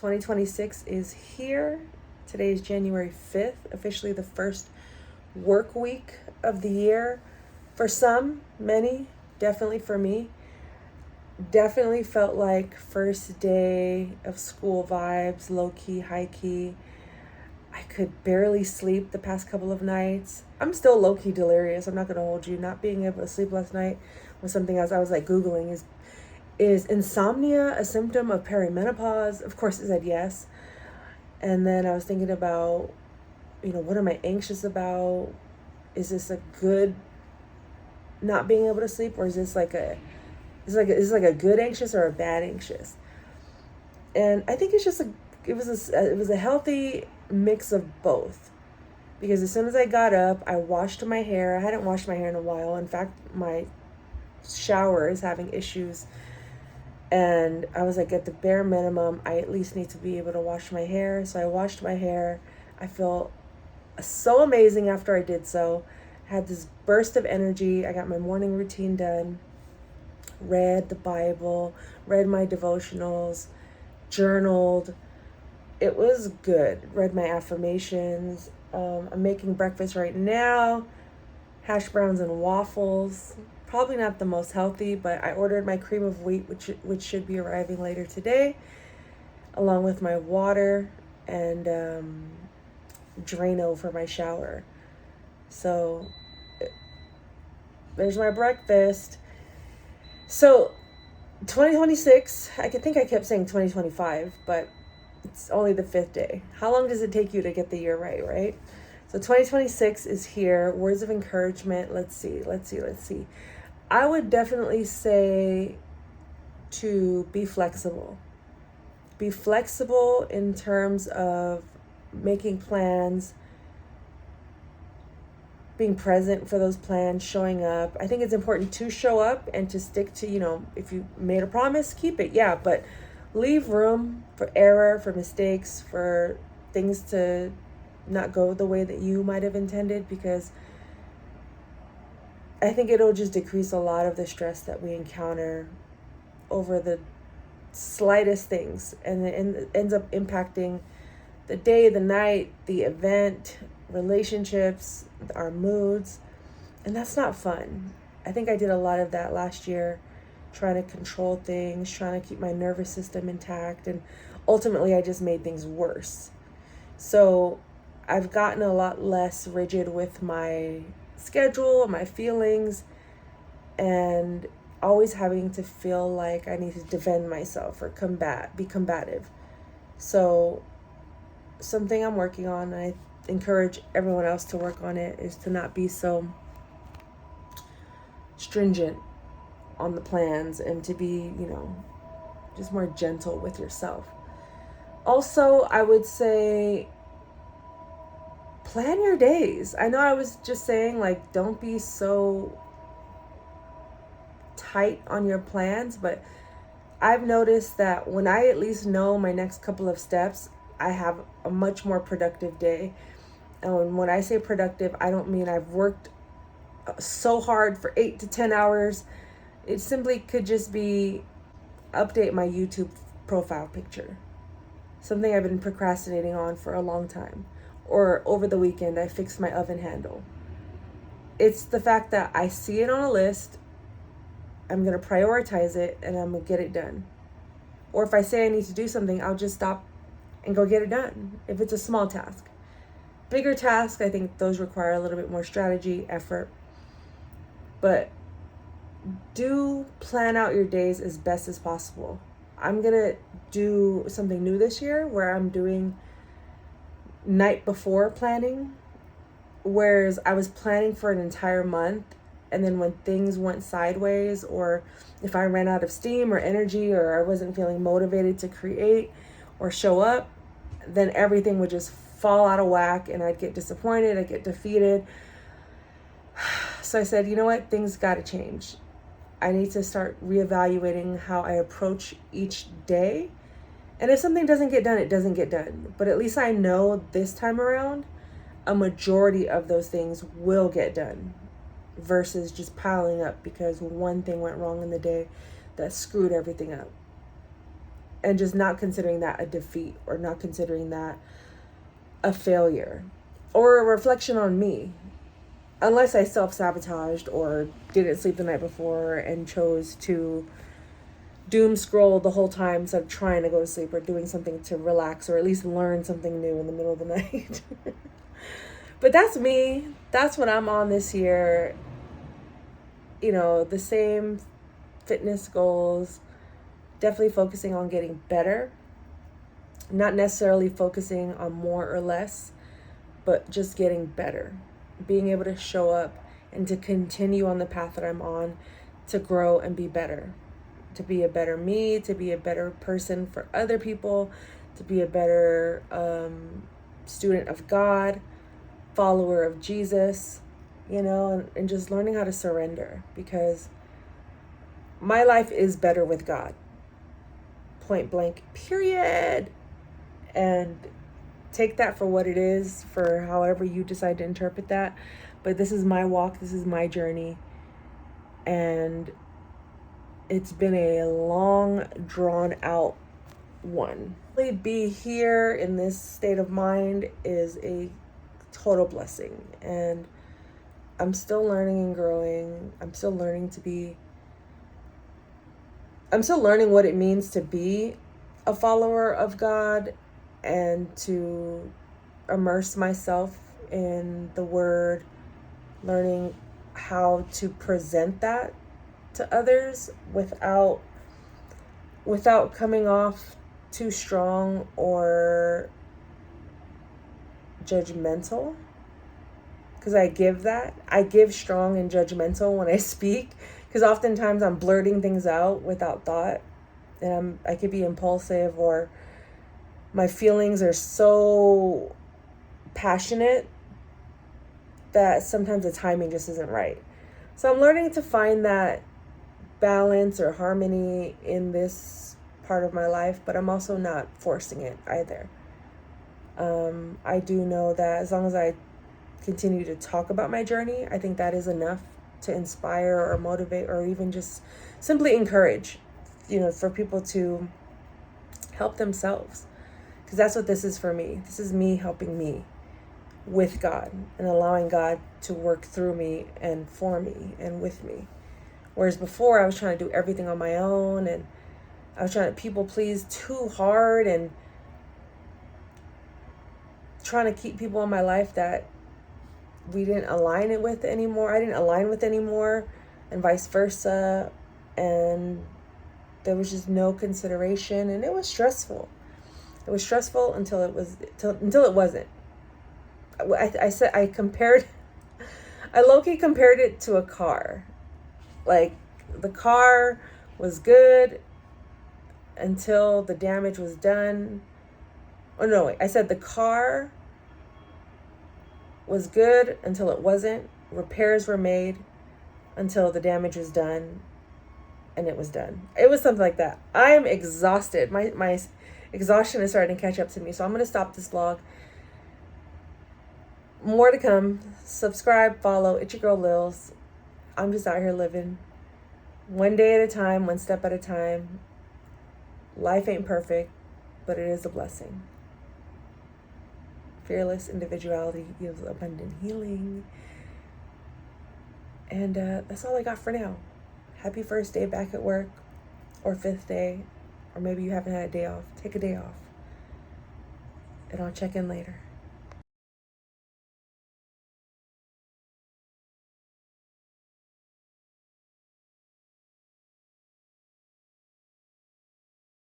2026 is here. Today is January 5th, officially the first work week of the year. For some, many, definitely for me. Definitely felt like first day of school vibes, low key, high key. I could barely sleep the past couple of nights. I'm still low key delirious. I'm not gonna hold you. Not being able to sleep last night was something else I was like Googling. Is insomnia a symptom of perimenopause? Of course, it said yes. And then I was thinking about, what am I anxious about? Is this a good not being able to sleep, or is this like a good anxious or a bad anxious? And I think it's just it was a healthy mix of both, because as soon as I got up, I washed my hair. I hadn't washed my hair in a while. In fact, my shower is having issues, and I was like, at the bare minimum, I at least need to be able to wash my hair. So I washed my hair. I feel so amazing after I did so. I had this burst of energy. I got my morning routine done, read the Bible, read my devotionals, journaled. It was good. Read my affirmations. I'm making breakfast right now. Hash browns and waffles. Probably not the most healthy, but I ordered my cream of wheat, which should be arriving later today, along with my water and Drano for my shower. So there's my breakfast. So 2026, I think I kept saying 2025, but it's only the 5th day. How long does it take you to get the year right? So 2026 is here. Words of encouragement. Let's see. I would definitely say to be flexible. Be flexible in terms of making plans, being present for those plans, showing up. I think it's important to show up and to stick to, if you made a promise, keep it. Yeah, but leave room for error, for mistakes, for things to not go the way that you might have intended, because I think it'll just decrease a lot of the stress that we encounter over the slightest things, and it ends up impacting the day, the night, the event, relationships, our moods, and that's not fun. I think I did a lot of that last year, trying to control things, trying to keep my nervous system intact, and ultimately I just made things worse. So I've gotten a lot less rigid with my schedule, my feelings, and always having to feel like I need to defend myself or be combative. So something I'm working on, and I encourage everyone else to work on it, is to not be so stringent on the plans, and to be, just more gentle with yourself. Also, I would say plan your days. I know I was just saying, like, don't be so tight on your plans, but I've noticed that when I at least know my next couple of steps, I have a much more productive day. And when I say productive, I don't mean I've worked so hard for 8 to 10 hours. It simply could just be update my YouTube profile picture. Something I've been procrastinating on for a long time. Or over the weekend, I fixed my oven handle. It's the fact that I see it on a list, I'm going to prioritize it, and I'm going to get it done. Or if I say I need to do something, I'll just stop and go get it done, if it's a small task. Bigger tasks, I think those require a little bit more strategy, effort. But do plan out your days as best as possible. I'm going to do something new this year where I'm doing night before planning, whereas I was planning for an entire month, and then when things went sideways, or if I ran out of steam or energy, or I wasn't feeling motivated to create or show up, then everything would just fall out of whack, and I'd get disappointed, I'd get defeated. So I said, you know what, things got to change. I need to start reevaluating how I approach each day. And if something doesn't get done, it doesn't get done. But at least I know this time around, a majority of those things will get done, versus just piling up because one thing went wrong in the day that screwed everything up. and just not considering that a defeat or not considering that a failure or a reflection on me. Unless I self-sabotaged or didn't sleep the night before and chose to doom scroll the whole time instead of trying to go to sleep or doing something to relax or at least learn something new in the middle of the night. But that's me. That's what I'm on this year. You know, the same fitness goals, definitely focusing on getting better, not necessarily focusing on more or less, but just getting better, being able to show up and to continue on the path that I'm on, to grow and be better, to be a better me, to be a better person for other people, to be a better student of God, follower of Jesus, you know, and just learning how to surrender, because my life is better with God. Point blank, period. And take that for what it is, for however you decide to interpret that. But this is my walk, this is my journey. And it's been a long, drawn out one. Be here in this state of mind is a total blessing. And I'm still learning and growing. I'm still learning what it means to be a follower of God and to immerse myself in the Word, learning how to present that to others without coming off too strong or judgmental. Because I give strong and judgmental when I speak, because oftentimes I'm blurting things out without thought, and I could be impulsive, or my feelings are so passionate that sometimes the timing just isn't right. So I'm learning to find that balance or harmony in this part of my life, but I'm also not forcing it either. I do know that as long as I continue to talk about my journey, I think that is enough to inspire or motivate or even just simply encourage, you know, for people to help themselves. Because that's what this is for me. This is me helping me with God and allowing God to work through me and for me and with me. Whereas before I was trying to do everything on my own, and I was trying to people please too hard and trying to keep people in my life that we didn't align it with anymore. I didn't align with anymore, and vice versa. And there was just no consideration, and it was stressful. It was stressful until it wasn't. I low-key compared it to a car. Like, the car was good until the damage was done. Oh no, wait, I said the car was good until it wasn't. Repairs were made until the damage was done, and it was done. It was something like that. I am exhausted. My exhaustion is starting to catch up to me. So I'm going to stop this vlog. More to come. Subscribe, follow. It's your girl Lils. I'm just out here living one day at a time, one step at a time. Life ain't perfect, but it is a blessing. Fearless individuality gives abundant healing. And that's all I got for now. Happy first day back at work, or 5th day, or maybe you haven't had a day off. Take a day off. And I'll check in later.